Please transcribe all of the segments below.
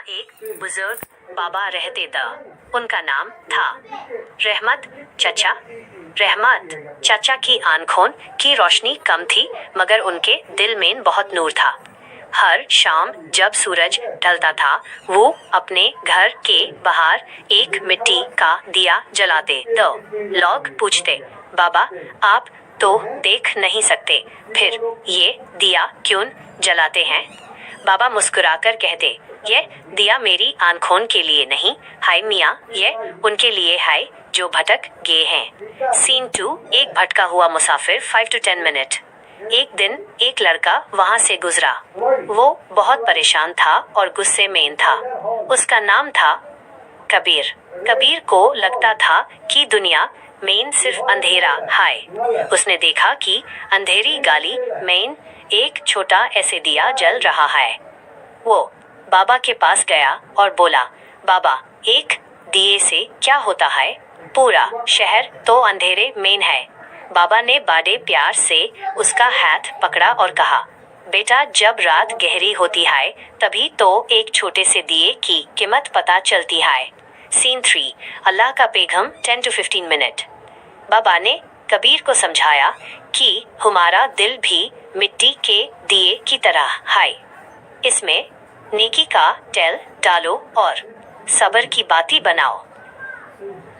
जहाँ एक बुजुर्ग बाबा रहते थे। उनका नाम था रहमत चाचा। रहमत चाचा की आंखों की रोशनी कम थी, मगर उनके दिल में बहुत नूर था। हर शाम जब सूरज ढलता था, वो अपने घर के बाहर एक मिट्टी का दिया जलाते तो लोग पूछते, बाबा आप तो देख नहीं सकते, फिर ये दिया क्यों जलाते हैं? बाबा मुस्कुराकर कहते, ये दिया मेरी आंखों के लिए नहीं है मियाँ, ये उनके लिए है जो भटक गए हैं। सीन 2। एक भटका हुआ मुसाफिर 5 to 10 मिनट। एक दिन एक लड़का वहाँ से गुजरा। वो बहुत परेशान था और गुस्से में था। उसका नाम था कबीर। कबीर को लगता था कि दुनिया में सिर्फ अंधेरा है। उसने देखा कि अंधेरी गली में एक छोटा ऐसे दिया जल रहा है। वो बाबा के पास गया और बोला, बाबा एक दिए से क्या होता है? पूरा शहर तो अंधेरे में है। बाबा ने बड़े प्यार से उसका हाथ पकड़ा और कहा, बेटा जब रात गहरी होती है तभी तो एक छोटे से दिए की कीमत पता चलती है। सीन 3। अल्लाह का पैगम 10 to 15 मिनट। बाबा ने कबीर को समझाया कि हमारा दिल भी मिट्टी के दिए की तरह है। इसमें नेकी का तेल डालो और सब्र की बाती बनाओ।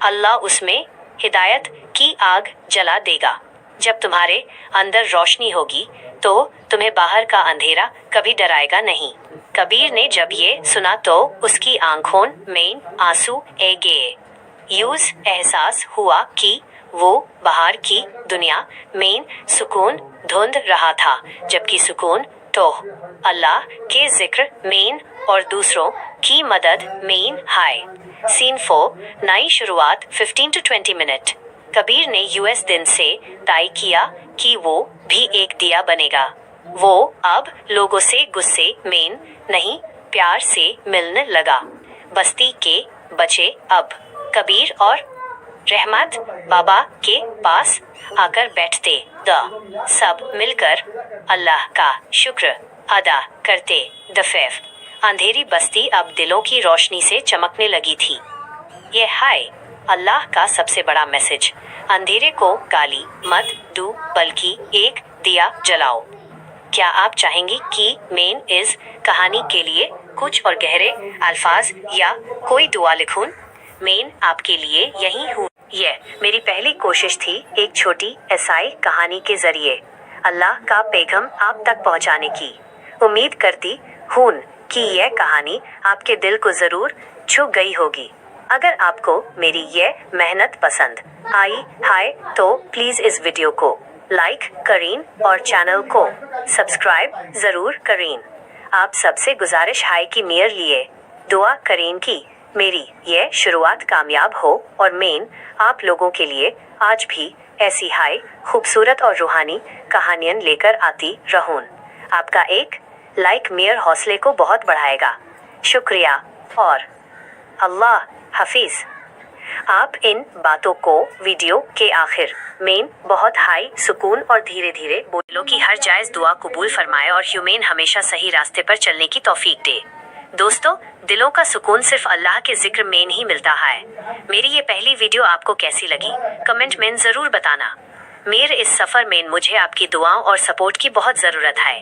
अल्लाह उसमें हिदायत की आग जला देगा। जब तुम्हारे अंदर रोशनी होगी तो तुम्हें बाहर का अंधेरा कभी डराएगा नहीं। कबीर ने जब ये सुना तो उसकी आंखों में आंसू आ गए। यूज एहसास हुआ कि वो बाहर की दुनिया में सुकून ढूंढ रहा था, जबकि सुकून तो अल्लाह के जिक्र में और दूसरों की मदद में है। सीन 4। नई शुरुआत 15 to 20 मिनट। कबीर ने यूएस दिन से तय किया कि वो भी एक दिया बनेगा। वो अब लोगों से गुस्से में नहीं, प्यार से मिलने लगा। बस्ती के बच्चे अब कबीर और रहमत बाबा के पास आकर बैठते द सब मिलकर अल्लाह का शुक्र अदा करते। दफेफ अंधेरी बस्ती अब दिलों की रोशनी से चमकने लगी थी। ये है अल्लाह का सबसे बड़ा मैसेज। अंधेरे को गाली मत दो, बल्कि एक दिया जलाओ। क्या आप चाहेंगी कि मैं इस कहानी के लिए कुछ और गहरे अल्फाज या कोई दुआ लिखूं? मैं आपके लिए यही हूँ। यह मेरी पहली कोशिश थी, एक छोटी ऐसाई कहानी के जरिए अल्लाह का पैगाम आप तक पहुँचाने की। उम्मीद करती हूँ कि यह कहानी आपके दिल को जरूर छू गई होगी। अगर आपको मेरी यह मेहनत पसंद आई है तो प्लीज इस वीडियो को लाइक करें और चैनल को सब्सक्राइब जरूर करें। आप सबसे गुजारिश है कि मेरे लिए दुआ करें कि मेरी यह शुरुआत कामयाब हो और मैं आप लोगों के लिए आज भी ऐसी हाई खूबसूरत और रूहानी कहानियाँ लेकर आती रहूं। आपका एक लाइक मेरे हौसले को बहुत बढ़ाएगा। शुक्रिया और अल्लाह हाफिज। आप इन बातों को वीडियो के आखिर में बहुत हाई सुकून और धीरे धीरे बोलो कि हर जायज दुआ कबूल फरमाए और ह्यूमेन हमेशा सही रास्ते पर चलने की तौफीक दे। दोस्तों, दिलों का सुकून सिर्फ अल्लाह के जिक्र में ही मिलता है। मेरी ये पहली वीडियो आपको कैसी लगी कमेंट में ज़रूर बताना। मेरे इस सफ़र में मुझे आपकी दुआओं और सपोर्ट की बहुत ज़रूरत है।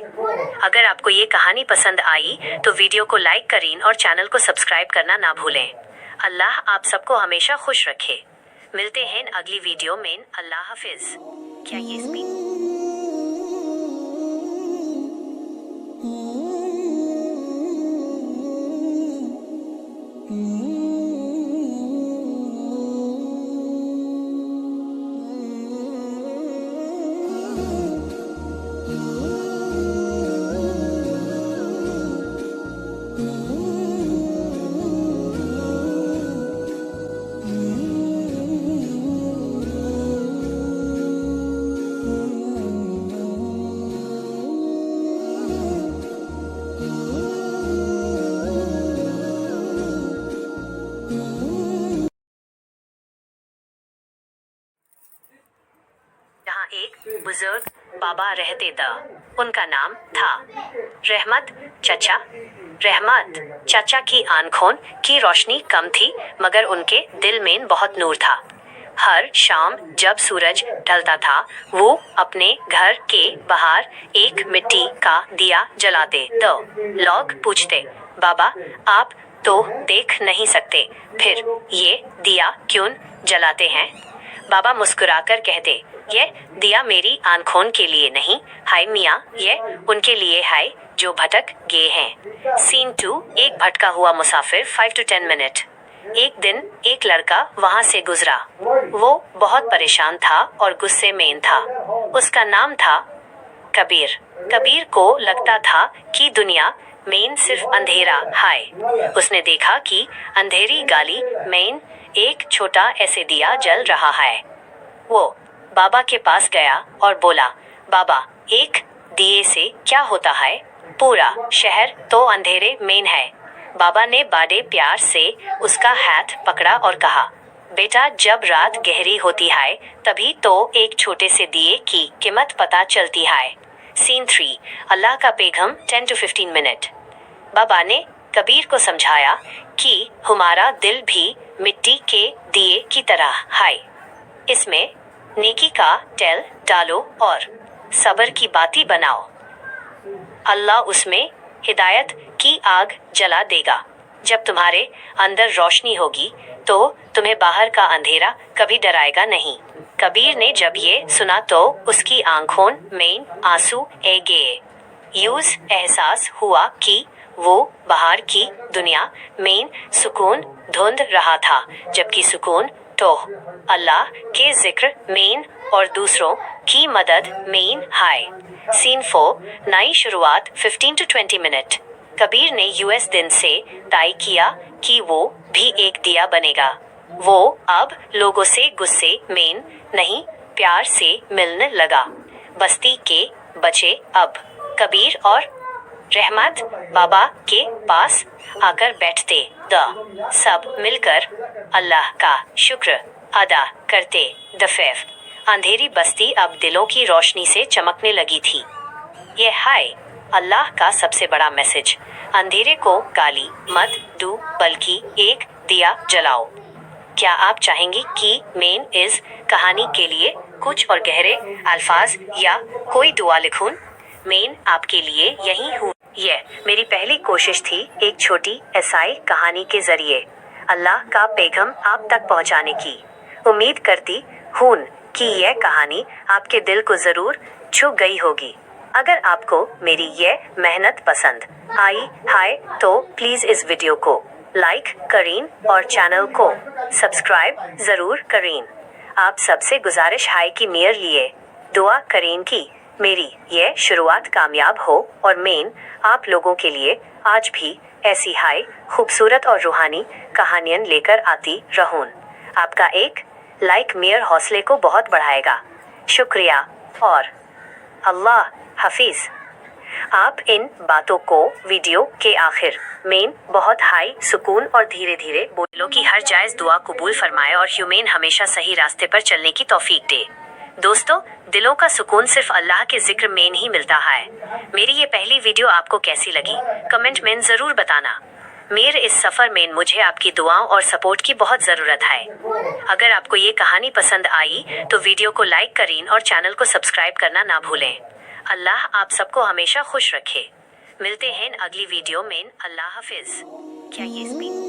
अगर आपको ये कहानी पसंद आई तो वीडियो को लाइक करें और चैनल को सब्सक्राइब करना ना भूलें। अल्लाह आप सबको हमेशा खुश रखे। मिलते हैं अगली वीडियो में। अल्लाह हाफिज। क्या ये स्पीड जहाँ एक बुजुर्ग बाबा रहते थे। उनका नाम था रहमत चचा। रहमत चाचा की आंखों की रोशनी कम थी, मगर उनके दिल में बहुत नूर था। हर शाम जब सूरज ढलता था, वो अपने घर के बाहर एक मिट्टी का दिया जलाते तो लोग पूछते, बाबा आप तो देख नहीं सकते, फिर ये दिया क्यों जलाते हैं? बाबा मुस्कुराकर कहते, ये दिया मेरी आंखों के लिए नहीं, हाय मियाँ, ये उनके लिए है जो भटक गए हैं। सीन 2, एक भटका हुआ मुसाफिर 5 to 10 मिनट। एक दिन एक लड़का वहाँ से गुजरा। वो बहुत परेशान था और गुस्से में था। उसका नाम था कबीर। कबीर को लगता था कि दुनिया में सिर्फ अंधेरा है। उसने देखा कि अंधेरी गली में एक छोटा ऐसे दिया जल रहा है। वो बाबा के पास गया और बोला, बाबा एक दिए से क्या होता है? पूरा शहर तो अंधेरे में है। बाबा ने बड़े प्यार से उसका हाथ पकड़ा और कहा, बेटा जब रात गहरी होती है तभी तो एक छोटे से दिए की कीमत पता चलती है। सीन 3, अल्लाह का पैगम 10 to 15 मिनट। बाबा ने कबीर को समझाया कि हमारा दिल भी मिट्टी के दिए की तरह है। इसमें नेकी का तेल डालो और सब्र की बाती बनाओ। अल्लाह उसमें हिदायत की आग जला देगा। जब तुम्हारे अंदर रोशनी होगी तो तुम्हें बाहर का अंधेरा कभी डराएगा नहीं। कबीर ने जब ये सुना तो उसकी आंखों में आंसू आ गए। यूज एहसास हुआ कि वो बाहर की दुनिया में सुकून ढूंढ रहा था, जबकि सुकून तो अल्लाह के जिक्र में और दूसरों की मदद में है। सीन 4, नई शुरुआत 15 to 20 मिनट। कबीर ने यूएस दिन से तय किया कि वो भी एक दिया बनेगा। वो अब लोगों से गुस्से में नहीं, प्यार से मिलने लगा। बस्ती के बच्चे अब कबीर और रहमत बाबा के पास आकर बैठते द सब मिलकर अल्लाह का शुक्र अदा करते। दफेफ अंधेरी बस्ती अब दिलों की रोशनी से चमकने लगी थी। ये है अल्लाह का सबसे बड़ा मैसेज। अंधेरे को गाली मत दो, बल्कि एक दिया जलाओ। क्या आप चाहेंगी कि मैं इस कहानी के लिए कुछ और गहरे अल्फाज या कोई दुआ लिखूं? मैं आपके लिए यही हूँ। यह मेरी पहली कोशिश थी, एक छोटी ऐसाई कहानी के जरिए अल्लाह का पैगाम आप तक पहुँचाने की। उम्मीद करती हूँ कि यह कहानी आपके दिल को जरूर छू गई होगी। अगर आपको मेरी यह मेहनत पसंद आई है तो प्लीज इस वीडियो को लाइक करें और चैनल को सब्सक्राइब जरूर करें। आप सबसे गुजारिश है कि मेरे लिए दुआ करें कि मेरी यह शुरुआत कामयाब हो और मैं आप लोगों के लिए आज भी ऐसी हाई खूबसूरत और रूहानी कहानियाँ लेकर आती रहूं। आपका एक लाइक मेरे हौसले को बहुत बढ़ाएगा। शुक्रिया और अल्लाह हाफिज। आप इन बातों को वीडियो के आखिर में बहुत हाई सुकून और धीरे धीरे बोलो कि हर जायज दुआ कबूल फरमाए और ह्यूमेन हमेशा सही रास्ते पर चलने की तौफीक दे। दोस्तों, दिलों का सुकून सिर्फ अल्लाह के जिक्र में ही मिलता है। मेरी ये पहली वीडियो आपको कैसी लगी कमेंट में जरूर बताना। मेरे इस सफर में मुझे आपकी दुआओं और सपोर्ट की बहुत जरूरत है। अगर आपको ये कहानी पसंद आई तो वीडियो को लाइक करें और चैनल को सब्सक्राइब करना ना भूलें। अल्लाह आप सबको हमेशा खुश रखे। मिलते हैं अगली वीडियो में। अल्लाह हाफिज। क्या ये स्पीक